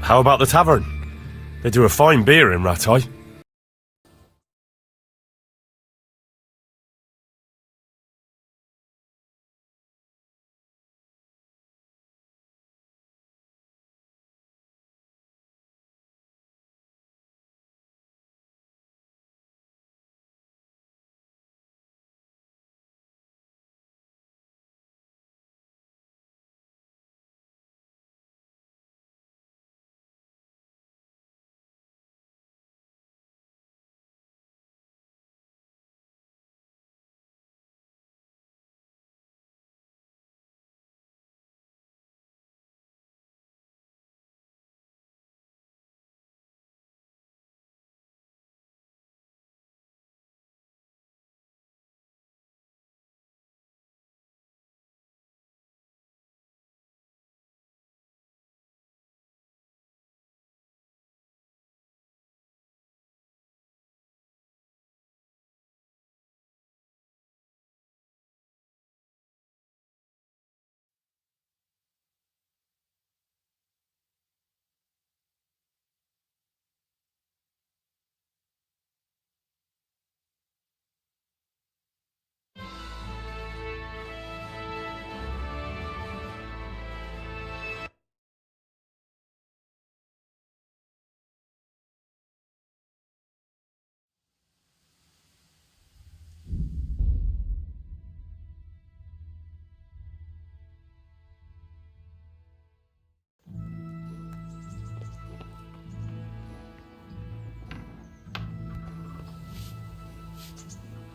How about the tavern? They do a fine beer in Rattay.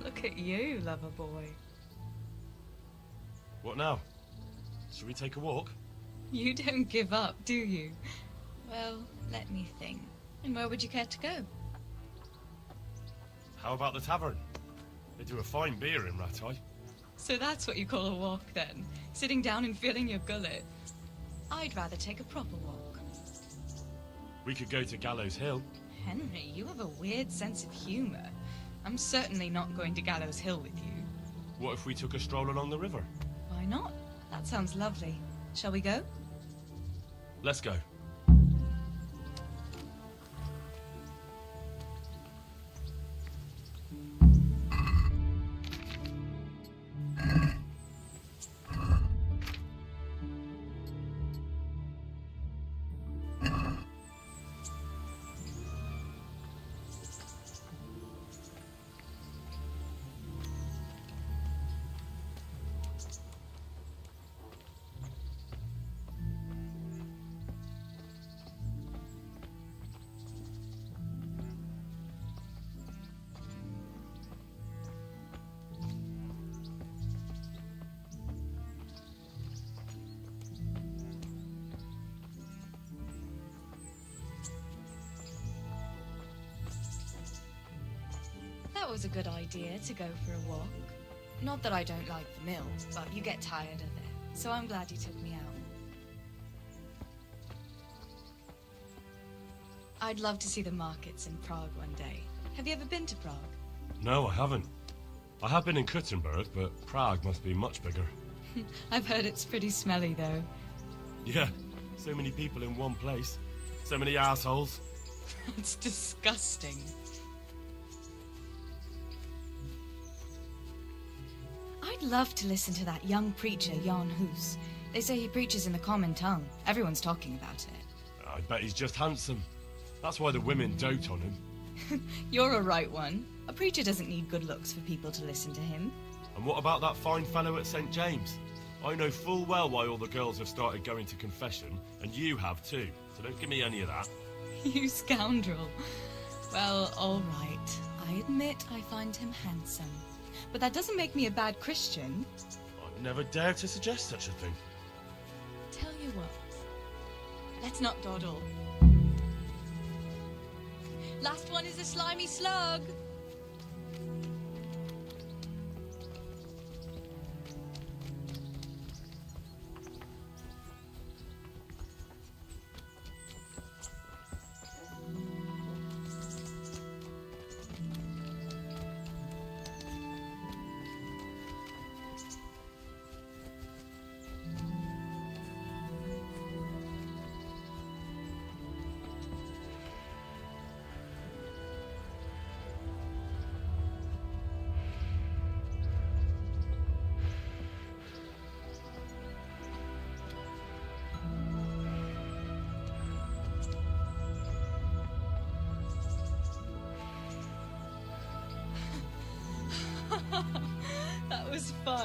Look at you, lover boy. What now? Shall we take a walk? You don't give up, do you? Well, let me think. And where would you care to go? How about the tavern? They do a fine beer in Rattay. So that's what you call a walk, then? Sitting down and filling your gullet? I'd rather take a proper walk. We could go to Gallows Hill. Henry, you have a weird sense of humor. I'm certainly not going to Gallows Hill with you. What if we took a stroll along the river? Why not? That sounds lovely. Shall we go? Let's go. That was a good idea to go for a walk. Not that I don't like the mill, but you get tired of it. So I'm glad you took me out. I'd love to see the markets in Prague one day. Have you ever been to Prague? No, I haven't. I have been in Kuttenberg, but Prague must be much bigger. I've heard it's pretty smelly, though. Yeah, so many people in one place. So many assholes. It's disgusting. I'd love to listen to that young preacher, Jan Hus. They say he preaches in the common tongue. Everyone's talking about it. I bet he's just handsome. That's why the women dote on him. You're a right one. A preacher doesn't need good looks for people to listen to him. And what about that fine fellow at St. James? I know full well why all the girls have started going to confession, and you have too. So don't give me any of that. You scoundrel. Well, all right. I admit I find him handsome. But that doesn't make me a bad Christian. I'd never dare to suggest such a thing. Tell you what. Let's not dawdle. Last one is a slimy slug.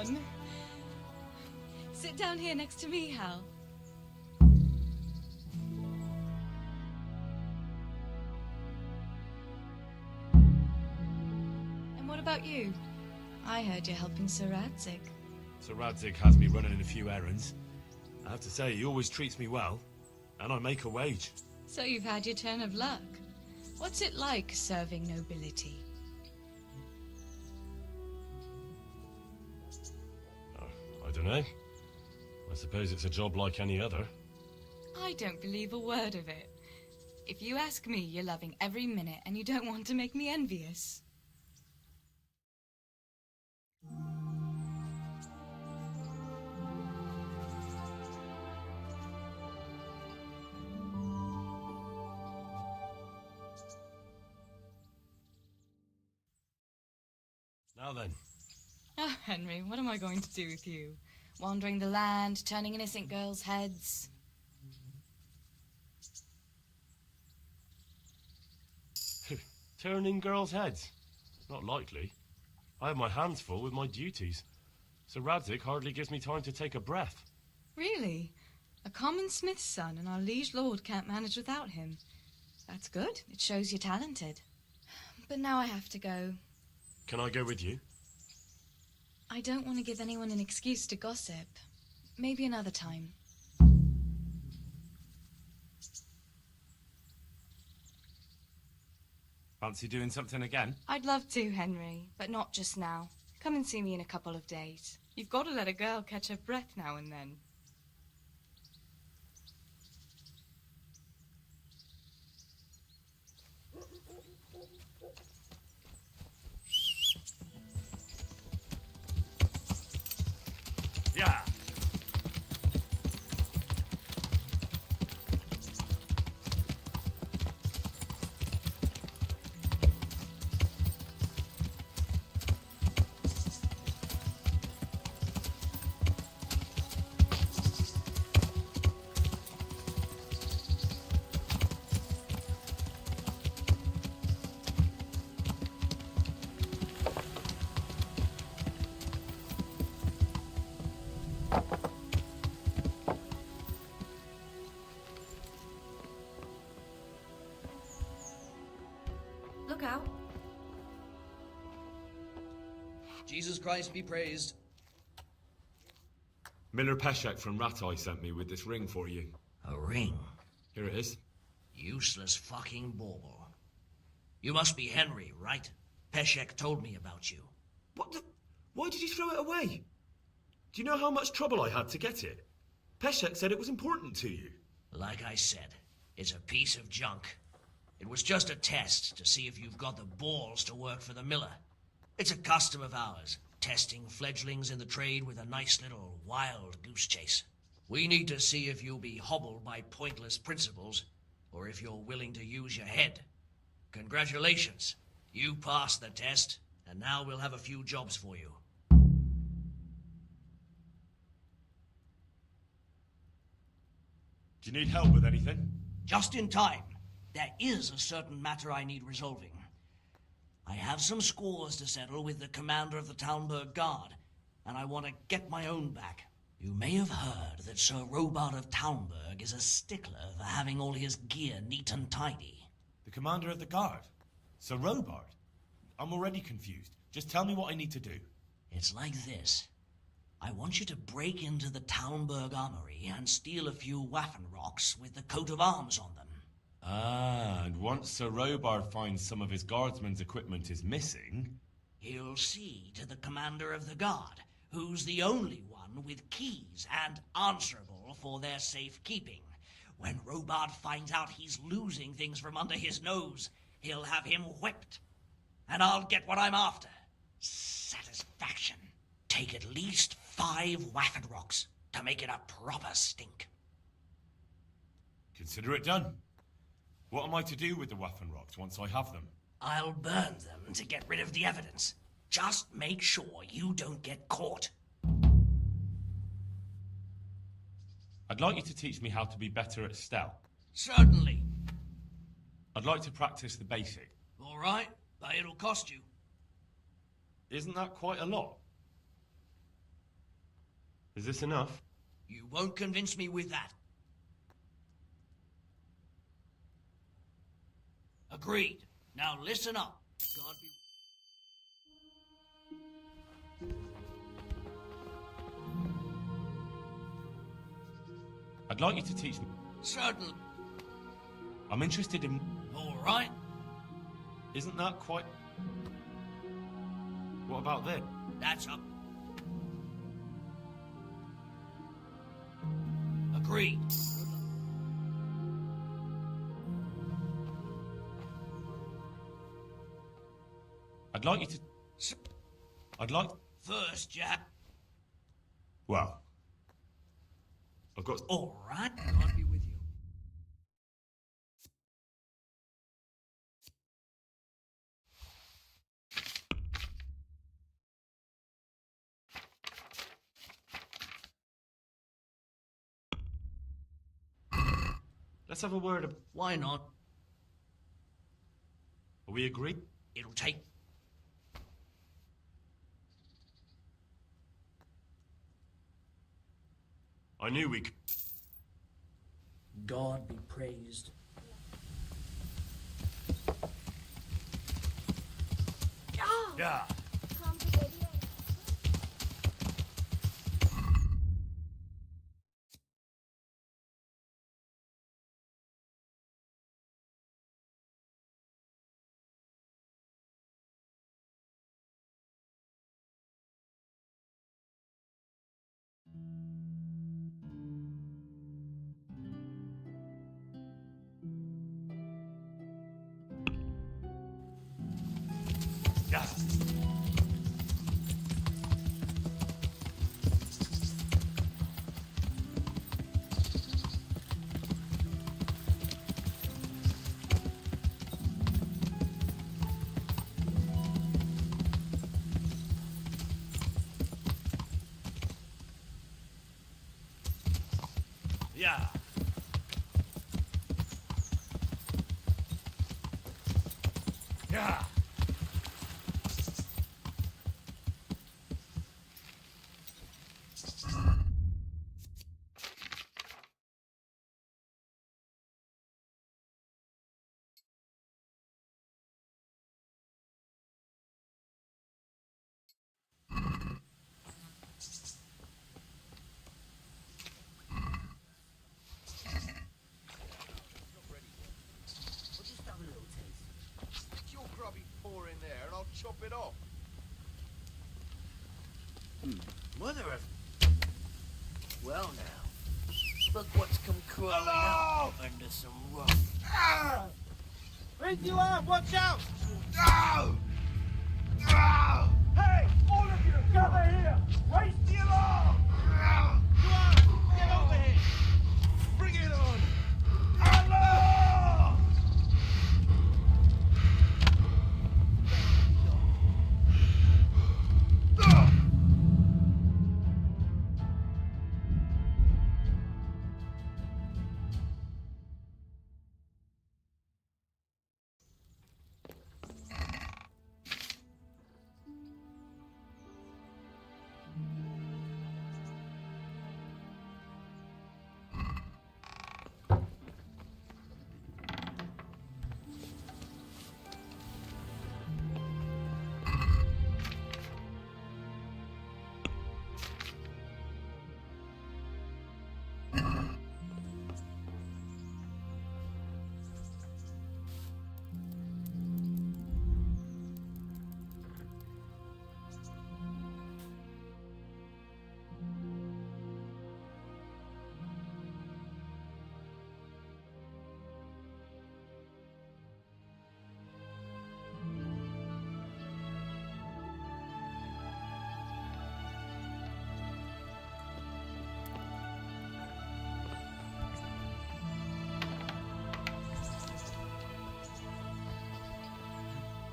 fun. Sit down here next to me, Hal. And what about you? I heard you're helping Sir Radzig. Sir Radzig has me running a few errands. I have to say, he always treats me well, and I make a wage. So you've had your turn of luck. What's it like serving nobility? I don't know. I suppose it's a job like any other. I don't believe a word of it. If you ask me, you're loving every minute and you don't want to make me envious. Now then. Oh, Henry, what am I going to do with you? Wandering the land, turning innocent girls' heads. Turning girls' heads? Not likely. I have my hands full with my duties. Sir Radzig hardly gives me time to take a breath. Really? A common smith's son and our liege lord can't manage without him. That's good. It shows you're talented. But now I have to go. Can I go with you? I don't want to give anyone an excuse to gossip. Maybe another time. Fancy doing something again? I'd love to, Henry, but not just now. Come and see me in a couple of days. You've got to let a girl catch her breath now and then. Yeah. Look out. Jesus Christ be praised. Miller Peshek from Ratai sent me with this ring for you. A ring? Here it is. Useless fucking bauble. You must be Henry, right? Peshek told me about you. What the... Why did you throw it away? Do you know how much trouble I had to get it? Peshek said it was important to you. Like I said, it's a piece of junk. It was just a test to see if you've got the balls to work for the miller. It's a custom of ours, testing fledglings in the trade with a nice little wild goose chase. We need to see if you'll be hobbled by pointless principles, or if you're willing to use your head. Congratulations. You passed the test, and now we'll have a few jobs for you. Do you need help with anything? Just in time. There is a certain matter I need resolving. I have some scores to settle with the commander of the Talmberg Guard, and I want to get my own back. You may have heard that Sir Robard of Talmberg is a stickler for having all his gear neat and tidy. The commander of the guard? Sir Robard? I'm already confused. Just tell me what I need to do. It's like this. I want you to break into the Talmberg armory and steal a few Waffenrocks with the coat of arms on them. Ah, and once Sir Robard finds some of his guardsmen's equipment is missing... He'll see to the commander of the guard, who's the only one with keys and answerable for their safekeeping. When Robard finds out he's losing things from under his nose, he'll have him whipped. And I'll get what I'm after. Satisfaction. Take at least 5 Waffenrocks to make it a proper stink. Consider it done. What am I to do with the Waffenrocks once I have them? I'll burn them to get rid of the evidence. Just make sure you don't get caught. I'd like you to teach me how to be better at stealth. Certainly. I'd like to practice the basic. All right, but it'll cost you. Isn't that quite a lot? Is this enough? You won't convince me with that. Agreed. Now listen up. God be... I'd like you to teach me. Certainly. I'm interested in... All right. Isn't that quite... What about this? That's up. Agreed. I'd like you to... I'd like... First, Jack. Well, I've got... All right. God be with you. Let's have a word of... Why not? Are we agreed? It'll take... I knew we could... God be praised. Yeah. Yeah. Yeah. Yeah. Chop it off. Mother of... Well now, look what's come crawling out under some rough. Raise you up! Watch out! Hey! All of you! Gather here! Raise the alarm! Get over here! Bring it on! Alarm!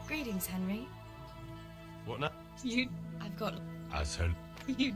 Greetings, Henry. What now? I've got... As her... You...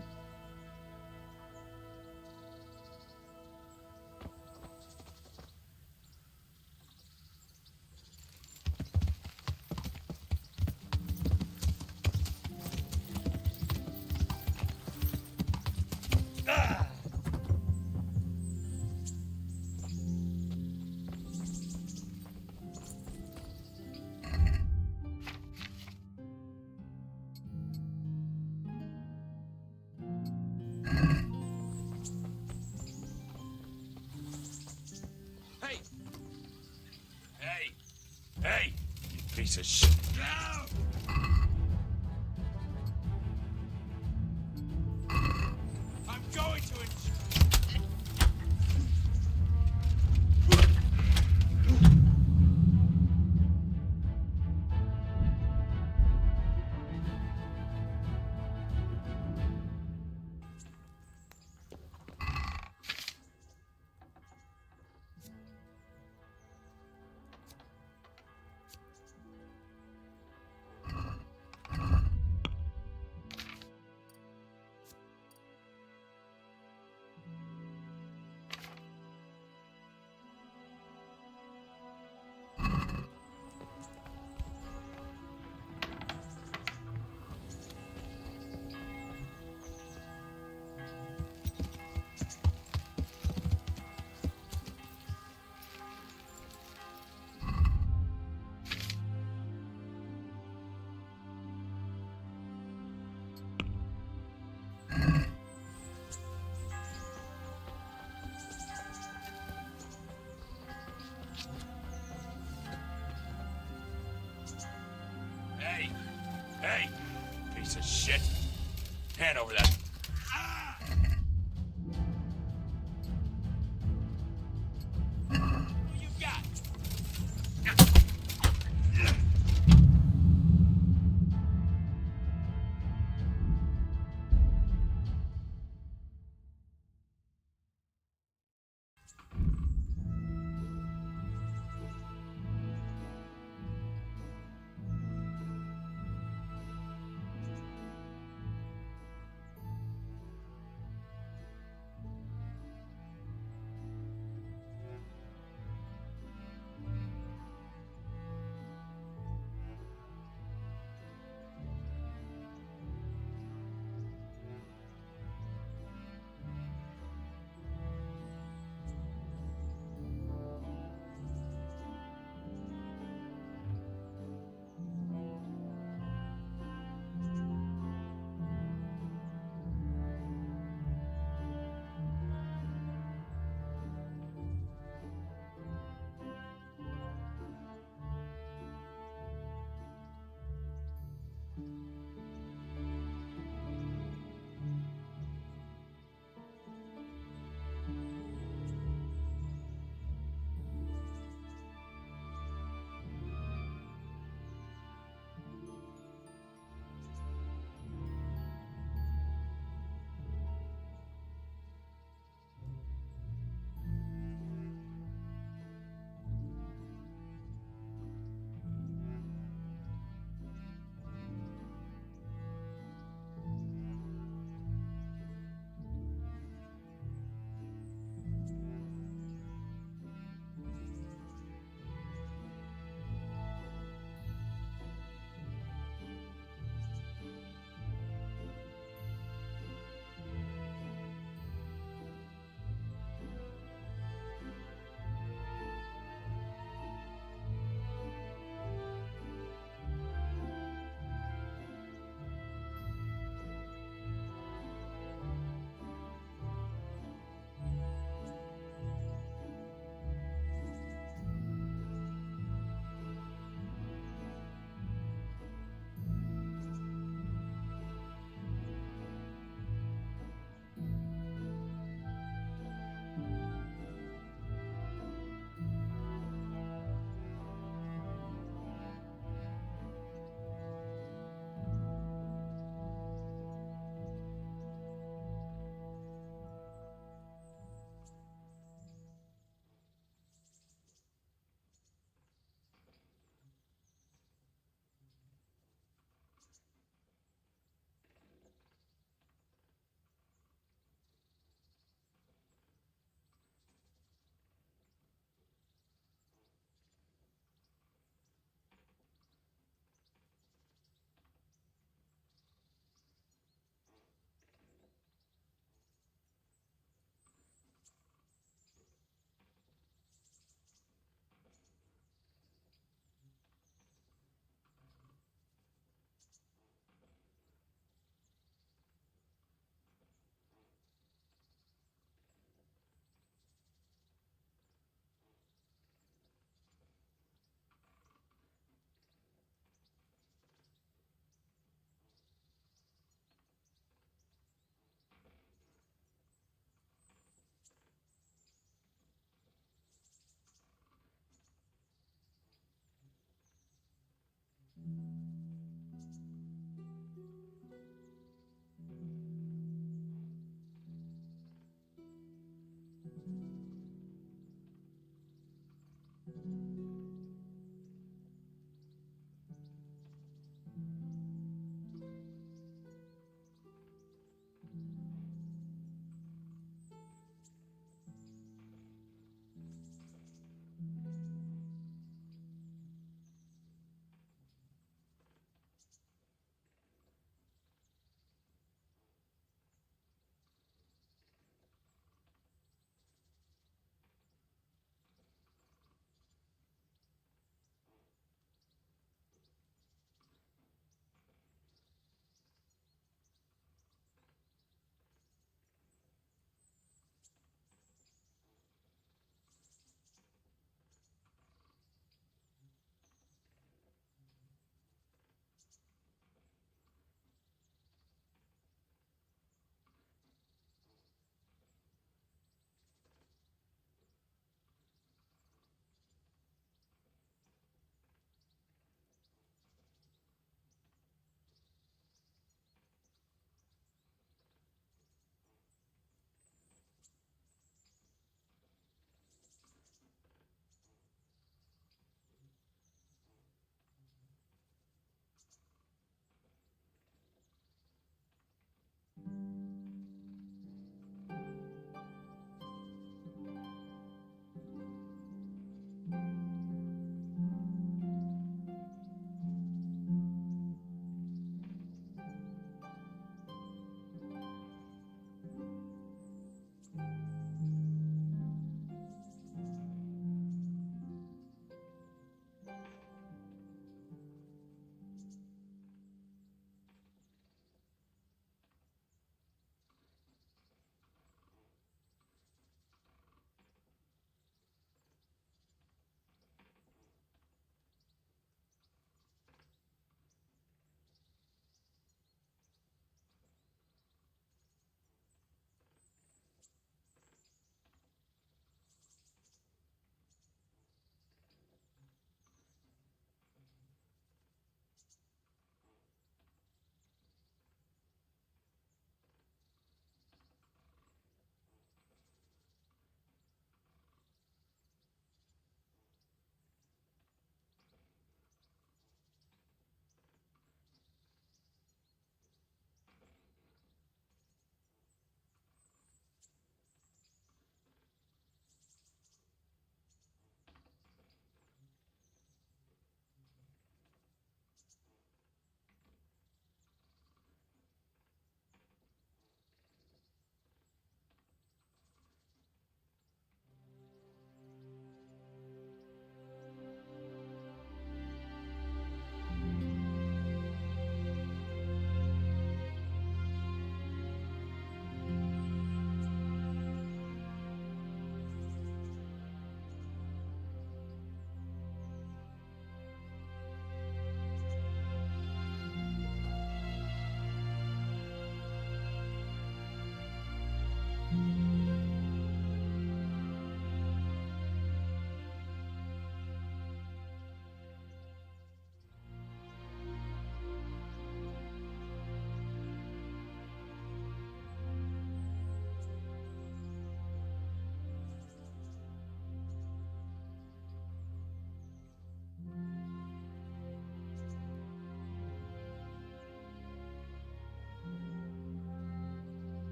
piece of shit. I'm going to Hey, piece of shit. Hand over that. What you got?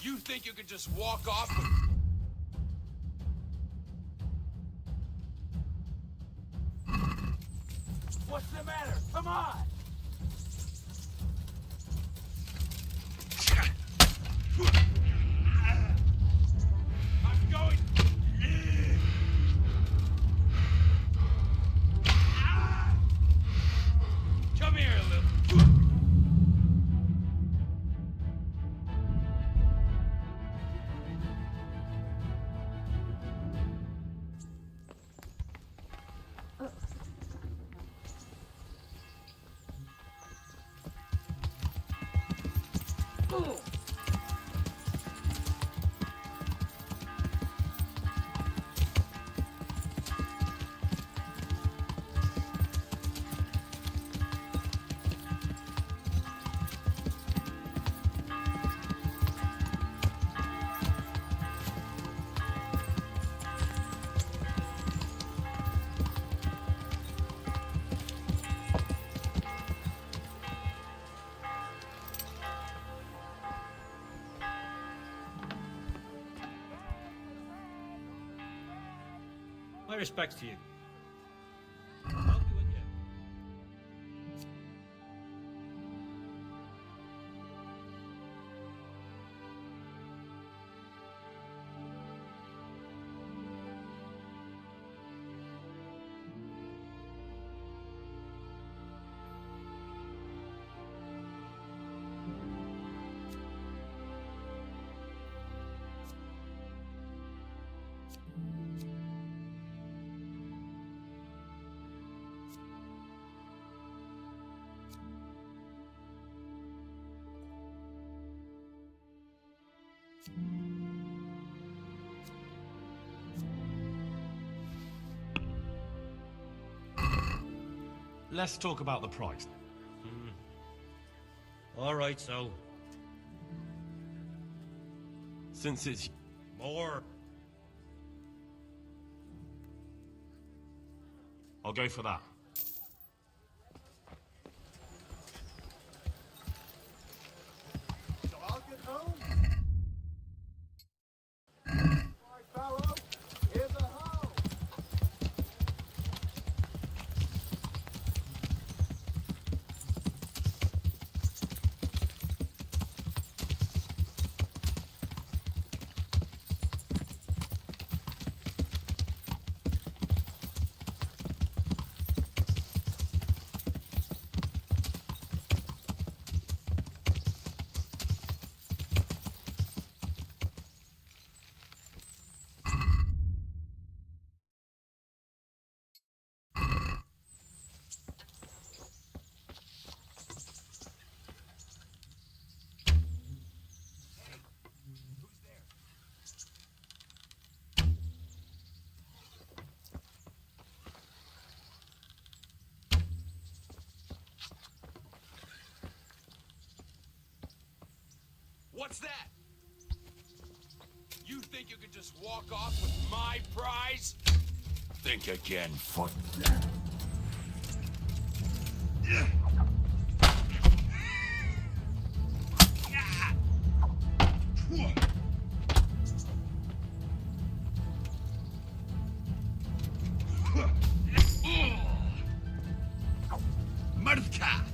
You think you could just walk off with... What's the matter? Come on! I'm going... Come here, little... My respects to you. I'll do it yet. Let's talk about the price. All right, so Since it's... more. I'll go for that. So I'll get home. All right, fellow. Here's a hoe. What's that? You think you could just walk off with my prize? Think again, foot. Murka!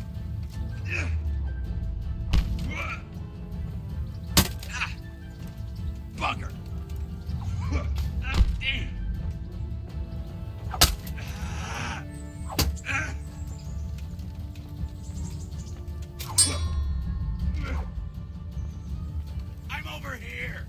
Bugger! I'm over here!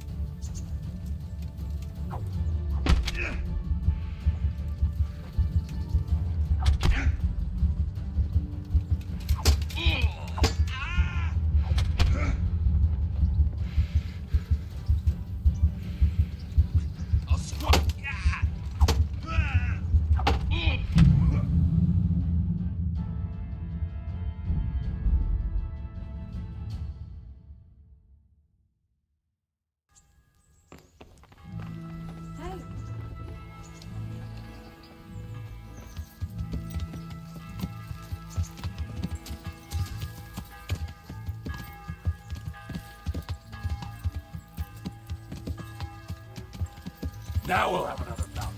I'll squat. Now we'll have another bout.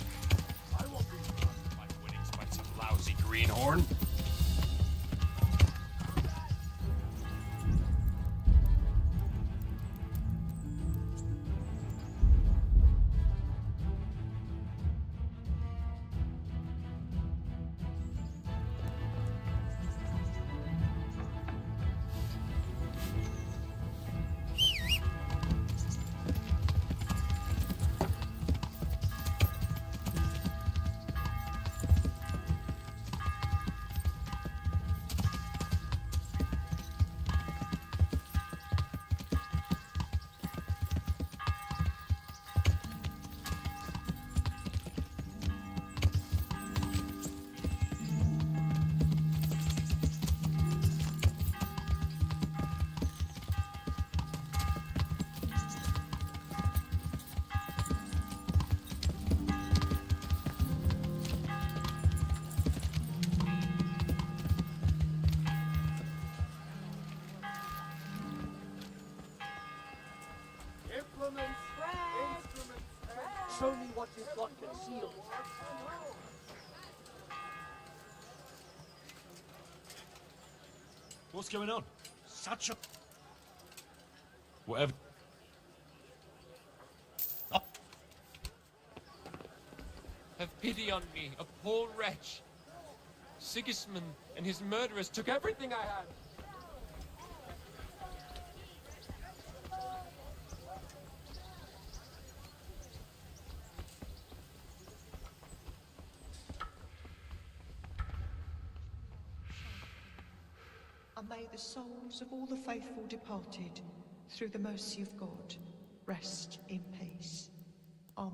I won't be surprised if my winnings by some lousy greenhorn. Implements, instruments, and Show me what you've got concealed. What's going on? Such a... Whatever. Have pity on me, a poor wretch. Sigismund and his murderers took everything I had. And may the souls of all the faithful departed, through the mercy of God, rest in peace. Amen.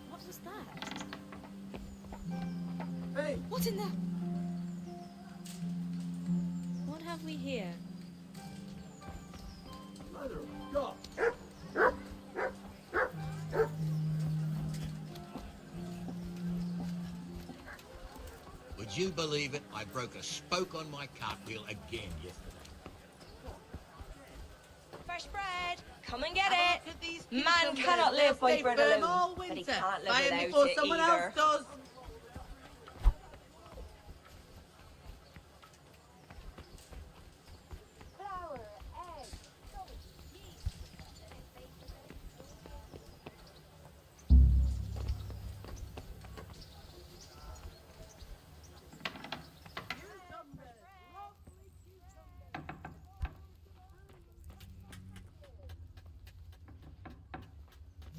What was that? hey, What in the... What have we here? mother of God. Would you believe it? I broke a spoke on my cartwheel again yesterday. Fresh bread! Come and get it! Man cannot live by bread alone, but he can't live without it either. Flour, eggs, salt, yeast.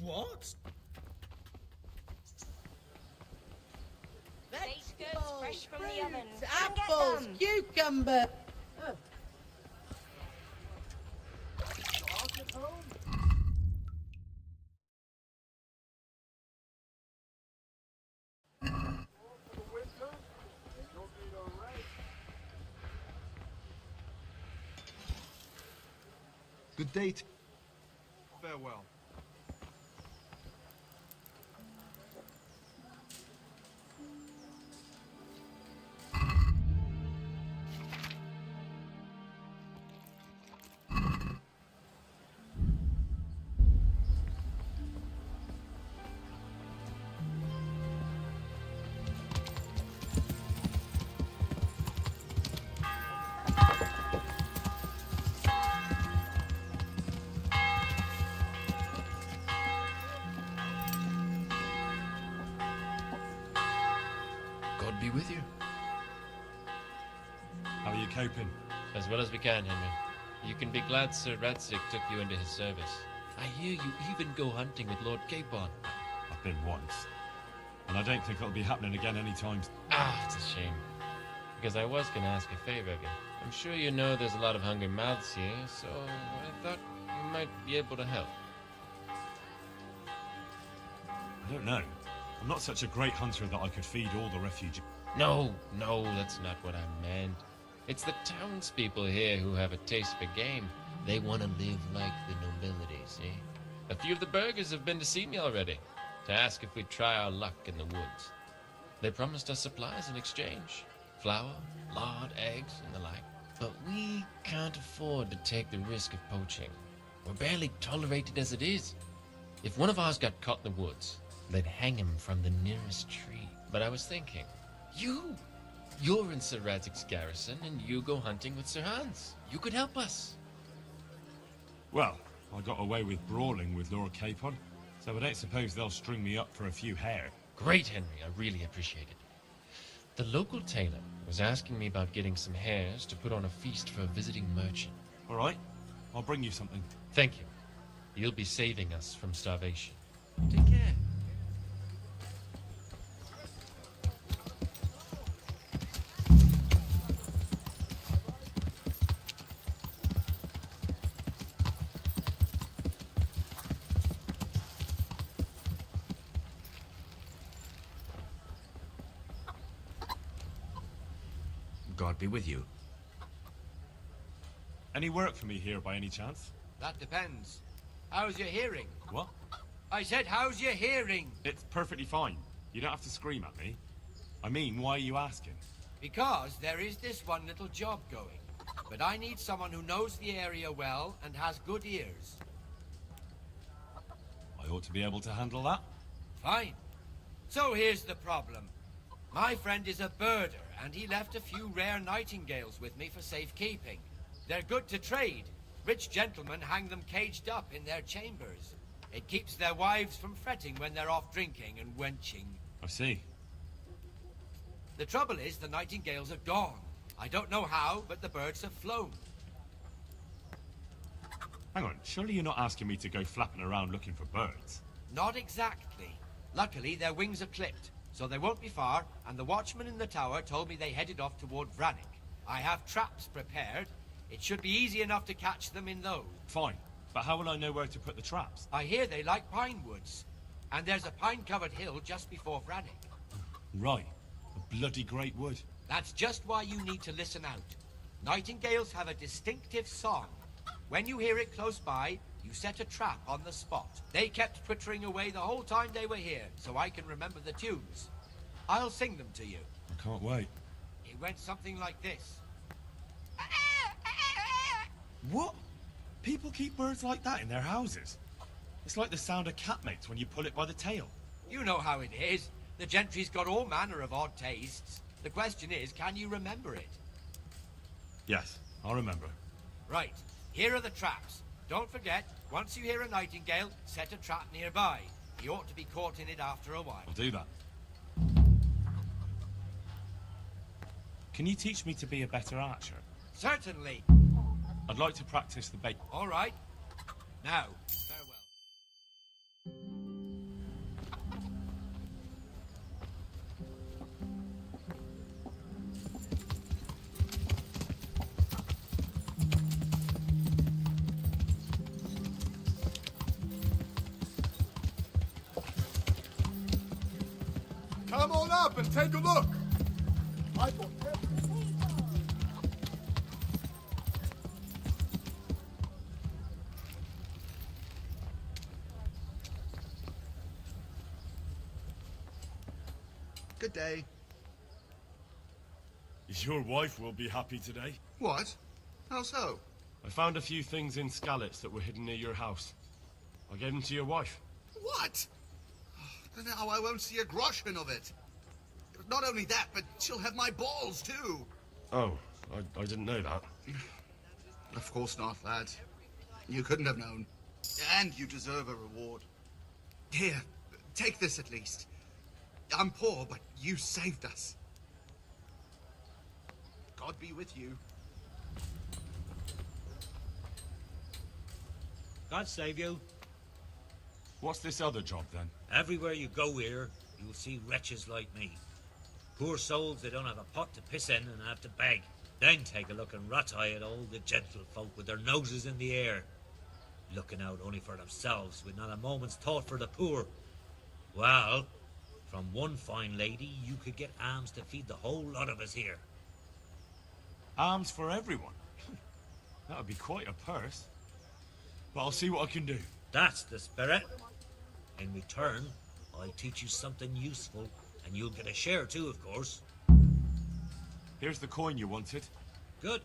What? Baked goods, fresh fresh from the oven. Come get Apples, them. cucumber. Good day. Farewell. God be with you. How are you coping? As well as we can, Henry. You can be glad Sir Radzic took you into his service. I hear you even go hunting with Lord Capon. I've been once. And I don't think it'll be happening again anytime. Ah, it's a shame. Because I was going to ask a favor of you. I'm sure you know there's a lot of hungry mouths here, so I thought you might be able to help. I don't know. I'm not such a great hunter that I could feed all the refugees. No, that's not what I meant. It's the townspeople here who have a taste for game. They want to live like the nobility, see? A few of the burghers have been to see me already, to ask if we'd try our luck in the woods. They promised us supplies in exchange. Flour, lard, eggs, and the like. But we can't afford to take the risk of poaching. We're barely tolerated as it is. If one of ours got caught in the woods, they'd hang him from the nearest tree. But I was thinking, you're in Sir Radzic's garrison, and you go hunting with Sir Hans. You could help us. Well, I got away with brawling with Lord Capon, so I don't suppose they'll string me up for a few hare. Great, Henry. I really appreciate it. The local tailor was asking me about getting some hares to put on a feast for a visiting merchant. All right, I'll bring you something. Thank you. You'll be saving us from starvation. Take care. God be with you. Any work for me here by any chance? That depends. How's your hearing? What? I said, how's your hearing? It's perfectly fine. You don't have to scream at me. I mean, why are you asking? Because there is this one little job going. But I need someone who knows the area well and has good ears. I ought to be able to handle that. Fine. So here's the problem. My friend is a birder, and he left a few rare nightingales with me for safekeeping. They're good to trade. Rich gentlemen hang them caged up in their chambers. It keeps their wives from fretting when they're off drinking and wenching. I see. The trouble is, the nightingales are gone. I don't know how, but the birds have flown. Hang on, surely you're not asking me to go flapping around looking for birds? Not exactly. Luckily, their wings are clipped, so they won't be far, and the watchman in the tower told me they headed off toward Vranik. I have traps prepared. It should be easy enough to catch them in those. Fine, but how will I know where to put the traps? I hear they like pine woods, and there's a pine-covered hill just before Vranik. Right, a bloody great wood. That's just why you need to listen out. Nightingales have a distinctive song. When you hear it close by, you set a trap on the spot. They kept twittering away the whole time they were here, so I can remember the tunes. I'll sing them to you. I can't wait. It went something like this. What? People keep birds like that in their houses? It's like the sound a cat makes when you pull it by the tail. You know how it is. The gentry's got all manner of odd tastes. The question is, can you remember it? Yes, I'll remember. Right, here are the traps. Don't forget, once you hear a nightingale, set a trap nearby. He ought to be caught in it after a while. I'll do that. Can you teach me to be a better archer? Certainly. I'd like to practice the bait. All right. Now, farewell. Come on up and take a look. Good day. Your wife will be happy today. What? How so? I found a few things in Skalitz that were hidden near your house. I gave them to your wife. What? Now I won't see a groschen of it. Not only that, but she'll have my balls too. Oh, I didn't know that. Of course not, lad. You couldn't have known. And you deserve a reward. Here, take this at least. I'm poor, but you saved us. God be with you. God save you. What's this other job, then? Everywhere you go here, you'll see wretches like me. Poor souls that don't have a pot to piss in and have to beg. Then take a look and rat-eye at all the gentlefolk with their noses in the air, looking out only for themselves, with not a moment's thought for the poor. Well, from one fine lady, you could get alms to feed the whole lot of us here. Arms for everyone? That would be quite a purse. But I'll see what I can do. That's the spirit. In return, I'll teach you something useful, and you'll get a share too, of course. Here's the coin you wanted. Good.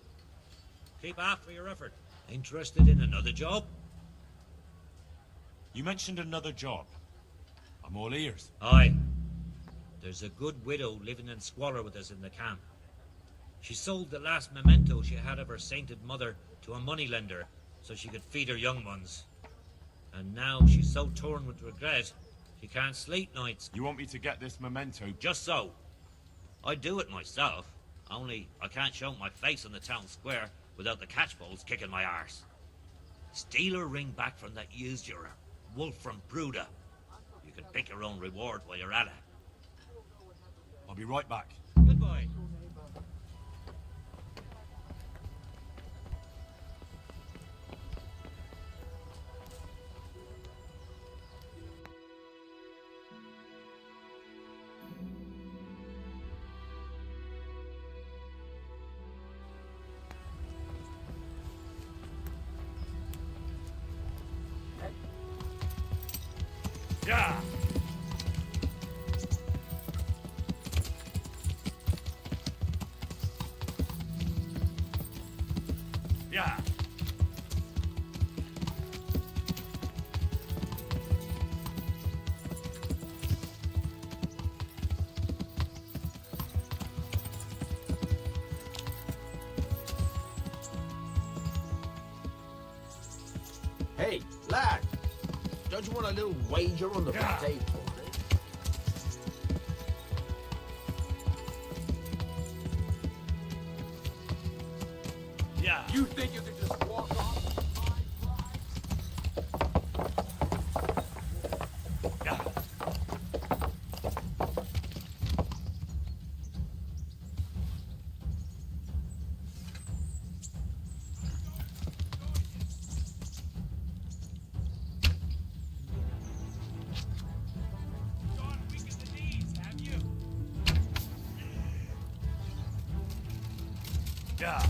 Keep half for your effort. Interested in another job? You mentioned another job. I'm all ears. Aye. There's a good widow living in squalor with us in the camp. She sold the last memento she had of her sainted mother to a moneylender so she could feed her young ones. And now she's so torn with regret, she can't sleep nights. You want me to get this memento? Just so. I'd do it myself, only I can't show my face on the town square without the catchpoles kicking my arse. Steal her ring back from that usurer, Wolf from Bruda. You can pick your own reward while you're at it. I'll be right back. Goodbye. Yeah! Yeah! Hey, lad! Don't you want a little wager on the potato? Yeah! You think you can just walk off? Yeah! Yeah!